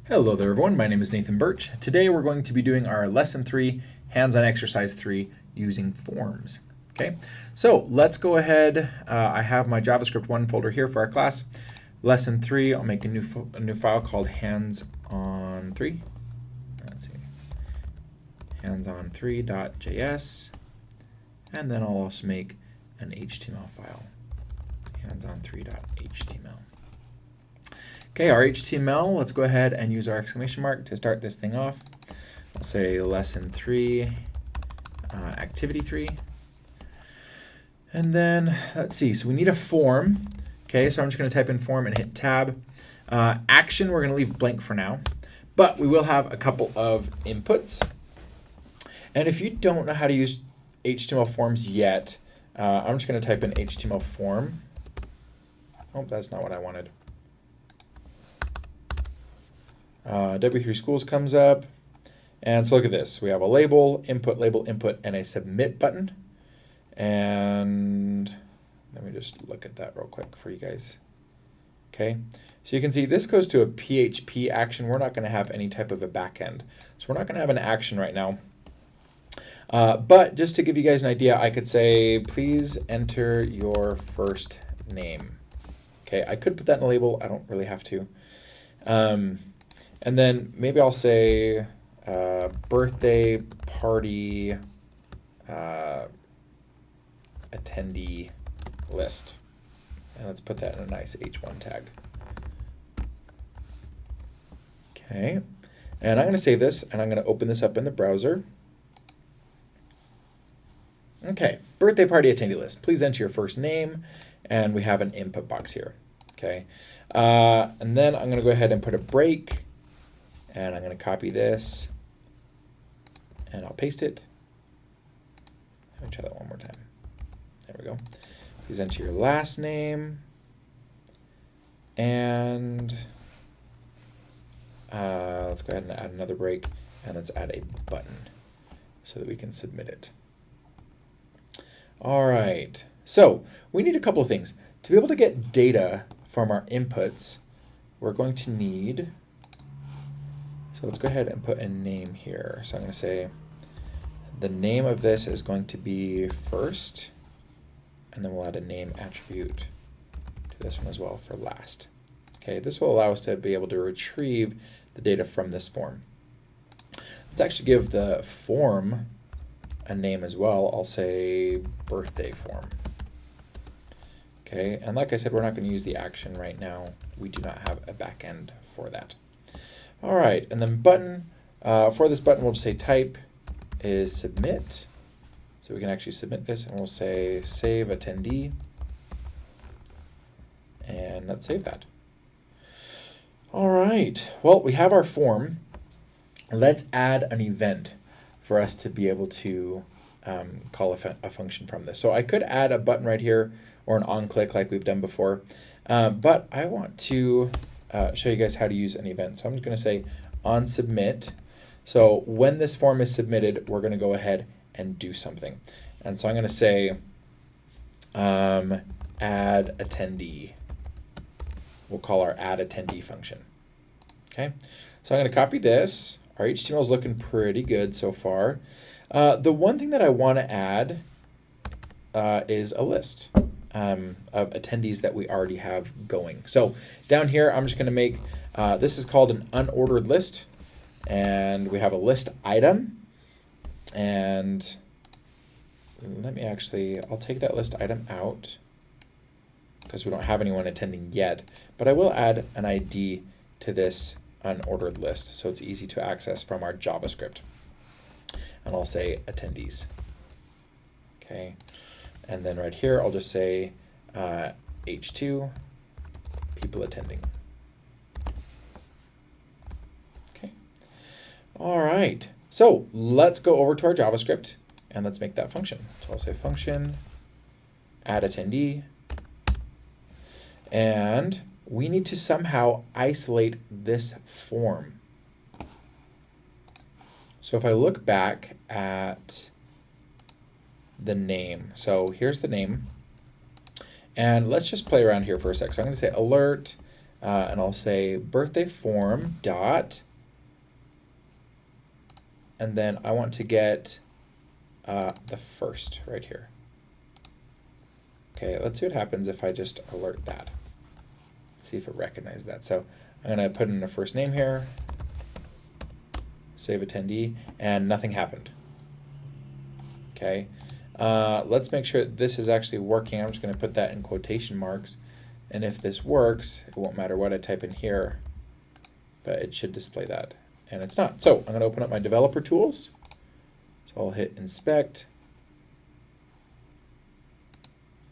Hello there everyone, my name is Nathan Birch. Today we're going to be doing our Lesson 3, Hands-on Exercise 3, using forms. Okay, so let's go ahead. I have my JavaScript 1 folder here for our class. Lesson 3, I'll make a new file called hands-on3. Let's see, hands-on3.js. And then I'll also make an HTML file, hands-on3.html. Okay, our HTML, let's go ahead and use our exclamation mark to start this thing off. I'll say lesson 3, activity 3. And then, let's see, so we need a form. Okay, so I'm just going to type in form and hit tab. Action, we're going to leave blank for now, but we will have a couple of inputs. And if you don't know how to use HTML forms yet, I'm just going to type in HTML form. Oh, that's not what I wanted. W3 Schools comes up, and so look at this. We have a label, input, and a submit button. And let me just look at that real quick for you guys. Okay, so you can see this goes to a PHP action. We're not going to have any type of a backend, so we're not going to have an action right now. But just to give you guys an idea, I could say, please enter your first name. Okay, I could put that in a label. I don't really have to. And then maybe I'll say birthday party attendee list. And let's put that in a nice H1 tag. Okay, and I'm going to save this, and I'm going to open this up in the browser. Okay, birthday party attendee list. Please enter your first name, and we have an input box here. Okay, and then I'm going to go ahead and put a break. And I'm going to copy this, and I'll paste it. Let me try that one more time. There we go. Please enter your last name, and let's go ahead and add another break, and let's add a button so that we can submit it. All right, so we need a couple of things. To be able to get data from our inputs, we're going to need... So let's go ahead and put a name here. So I'm going to say the name of this is going to be first, and then we'll add a name attribute to this one as well for last. Okay, this will allow us to be able to retrieve the data from this form. Let's actually give the form a name as well. I'll say birthday form. Okay, and like I said, we're not going to use the action right now. We do not have a backend for that. All right, and then button, for this button, we'll just say type is submit. So we can actually submit this, and we'll say save attendee. And let's save that. All right, well, we have our form. Let's add an event for us to be able to call a function from this. So I could add a button right here or an on-click like we've done before, but I want to show you guys how to use an event. So I'm just going to say on submit. So when this form is submitted, we're going to go ahead and do something. And so I'm going to say add attendee. We'll call our add attendee function. Okay, so I'm going to copy this. Our HTML is looking pretty good so far. The one thing that I want to add is a list of attendees that we already have going. So down here, I'm just going to make, this is called an unordered list, and we have a list item. And let me actually, I'll take that list item out because we don't have anyone attending yet, but I will add an ID to this unordered list so it's easy to access from our JavaScript. And I'll say attendees. Okay. And then right here, I'll just say H2, people attending. Okay. All right. So let's go over to our JavaScript and let's make that function. So I'll say function, add attendee. And we need to somehow isolate this form. So if I look back at the name. So here's the name. And let's just play around here for a sec. So I'm going to say alert and I'll say birthday form dot, and then I want to get the first right here. Okay, let's see what happens if I just alert that. See if it recognizes that. So I'm going to put in a first name here, save attendee, and nothing happened. Okay, let's make sure that this is actually working. I'm just going to put that in quotation marks. And if this works, it won't matter what I type in here, but it should display that. And it's not. So I'm going to open up my developer tools. So I'll hit inspect.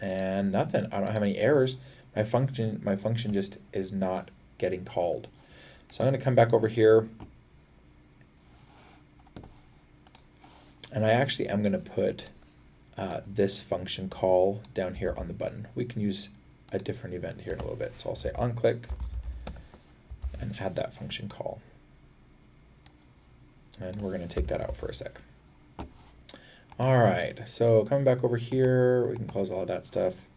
And nothing. I don't have any errors. My function just is not getting called. So I'm going to come back over here. And I actually am going to put this function call down here on the button. We can use a different event here in a little bit. So I'll say onClick and add that function call. And we're going to take that out for a sec. All right, so coming back over here, we can close all of that stuff.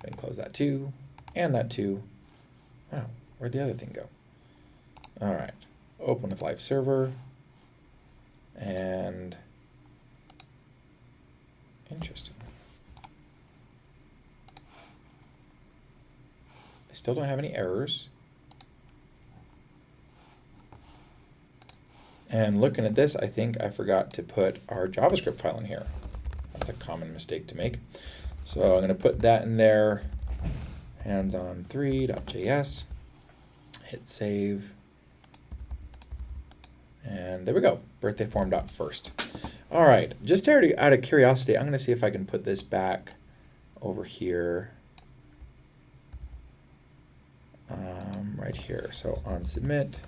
We can close that too, and that too. Wow, where'd the other thing go? All right, open with live server. And interesting. I still don't have any errors. And looking at this, I think I forgot to put our JavaScript file in here. That's a common mistake to make. So I'm going to put that in there, hands-on3.js, hit save, and there we go, birthday form.first. All right, just out of curiosity, I'm going to see if I can put this back over here, right here. So on submit.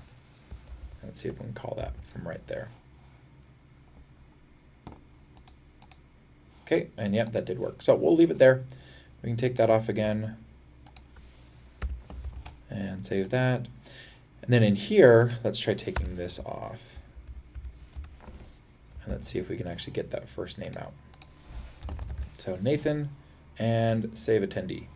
Let's see if we can call that from right there. Okay, and yep, that did work. So we'll leave it there. We can take that off again and save that. And then in here, let's try taking this off. And let's see if we can actually get that first name out. So Nathan, and save attendee.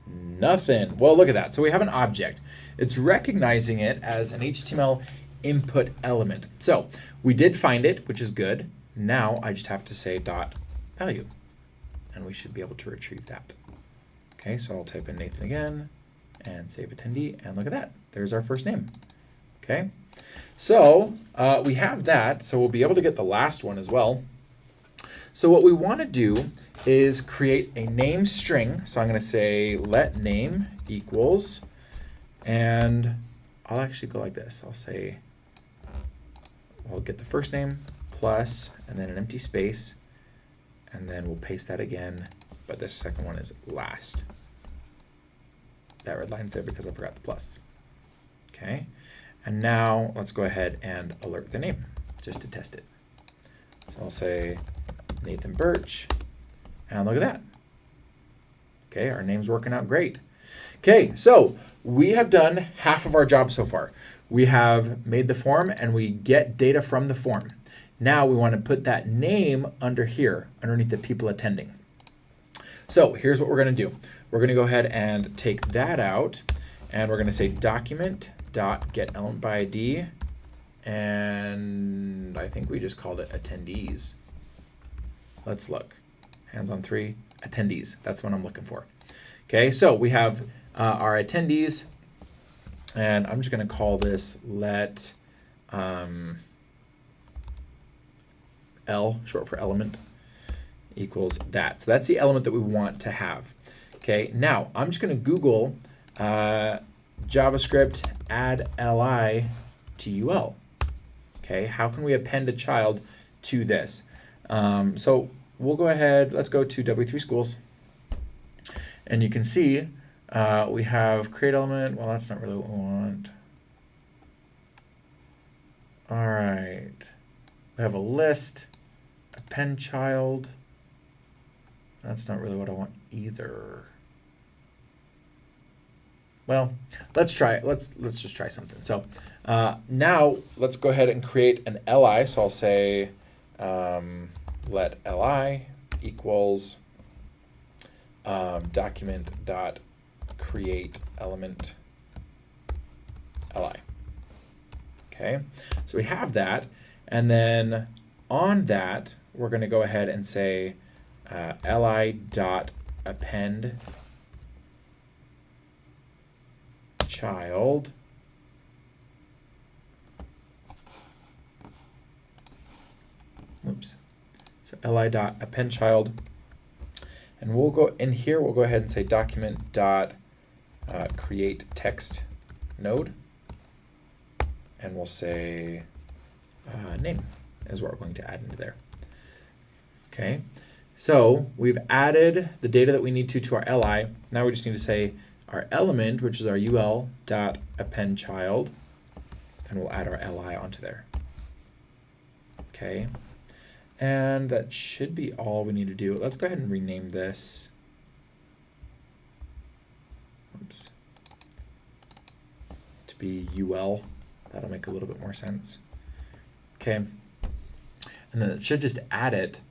Nothing. Well, look at that. So we have an object. It's recognizing it as an HTML input element. So we did find it, which is good. Now I just have to say dot value, and we should be able to retrieve that. Okay, so I'll type in Nathan again and save attendee, and look at that. There's our first name. Okay, so we have that, so we'll be able to get the last one as well. So what we want to do is create a name string. So I'm going to say let name equals, and I'll actually go like this. I'll say, we'll get the first name plus, and then an empty space, and then we'll paste that again, but this second one is last. That red line's there because I forgot the plus. Okay, and now let's go ahead and alert the name just to test it. So I'll say Nathan Birch, and look at that. Okay, our name's working out great. Okay, so we have done half of our job so far. We have made the form and we get data from the form. Now we want to put that name under here, underneath the people attending. So here's what we're going to do. We're going to go ahead and take that out, and we're going to say document.getElementById, and I think we just called it attendees. Let's look. Hands on 3, attendees. That's what I'm looking for. Okay, so we have our attendees, and I'm just going to call this let L, short for element, equals that. So that's the element that we want to have. Okay, now I'm just going to Google JavaScript add li to ul. Okay, how can we append a child to this? So we'll go ahead, let's go to W3 Schools, and you can see we have create element. Well, that's not really what we want. All right, we have a list, append child. That's not really what I want either. Well, let's try it. Let's just try something. So now let's go ahead and create an li. So I'll say let li equals document.createElement li. Okay, so we have that, and then on that, we're going to go ahead and say li.append child so li.append child, and we'll go in here, we'll go ahead and say document.create text node, and we'll say name is what we're going to add into there. Okay, so we've added the data that we need to our li. Now we just need to say our element, which is our ul.append child, and we'll add our li onto there. Okay, and that should be all we need to do. Let's go ahead and rename this. Oops. To be ul. That'll make a little bit more sense. Okay, and then it should just add it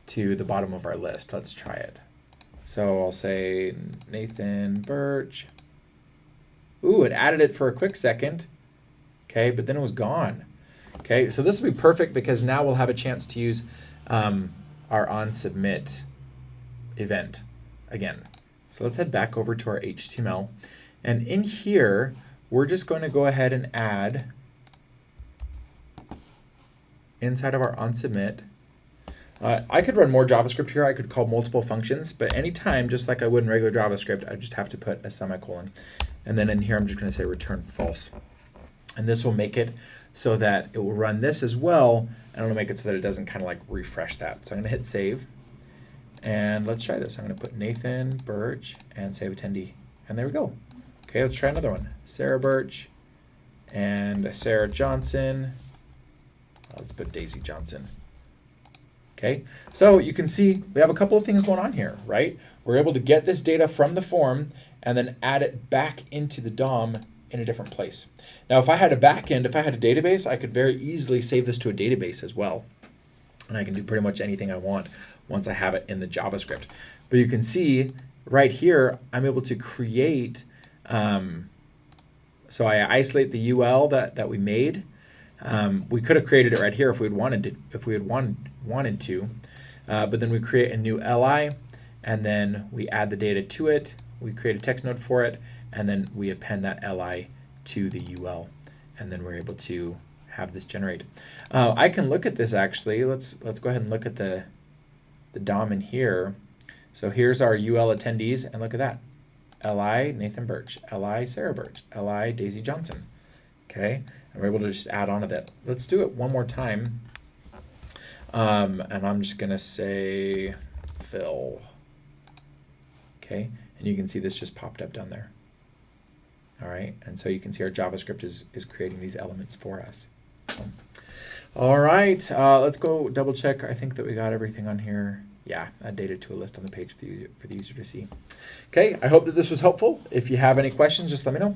to the bottom of our list. Let's try it. So I'll say Nathan Birch. Ooh, it added it for a quick second. Okay, but then it was gone. Okay, so this will be perfect because now we'll have a chance to use our onSubmit event again. So let's head back over to our HTML. And in here, we're just going to go ahead and add inside of our onSubmit. I could run more JavaScript here. I could call multiple functions, but anytime, just like I would in regular JavaScript, I just have to put a semicolon. And then in here, I'm just going to say return false. And this will make it so that it will run this as well, and it'll make it so that it doesn't kind of like refresh that. So I'm going to hit save, and let's try this. I'm going to put Nathan Birch and save attendee, and there we go. Okay, let's try another one. Sarah Birch and Sarah Johnson. Let's put Daisy Johnson. Okay, so you can see we have a couple of things going on here, right? We're able to get this data from the form and then add it back into the DOM in a different place. Now, if I had a backend, if I had a database, I could very easily save this to a database as well. And I can do pretty much anything I want once I have it in the JavaScript. But you can see right here, I'm able to create, so I isolate the UL that we made. We could have created it right here if we had wanted to, but then we create a new li, and then we add the data to it. We create a text node for it, and then we append that li to the ul, and then we're able to have this generate. I can look at this actually. Let's go ahead and look at the DOM in here. So here's our ul attendees, and look at that. Li Nathan Birch, Li Sarah Birch, Li Daisy Johnson. Okay, and we're able to just add on to that. Let's do it one more time. And I'm just gonna say Phil. Okay, and you can see this just popped up down there. All right, and so you can see our JavaScript is creating these elements for us. So, all right, let's go double check. I think that we got everything on here. Yeah, add data to a list on the page for the user to see. Okay, I hope that this was helpful. If you have any questions, just let me know.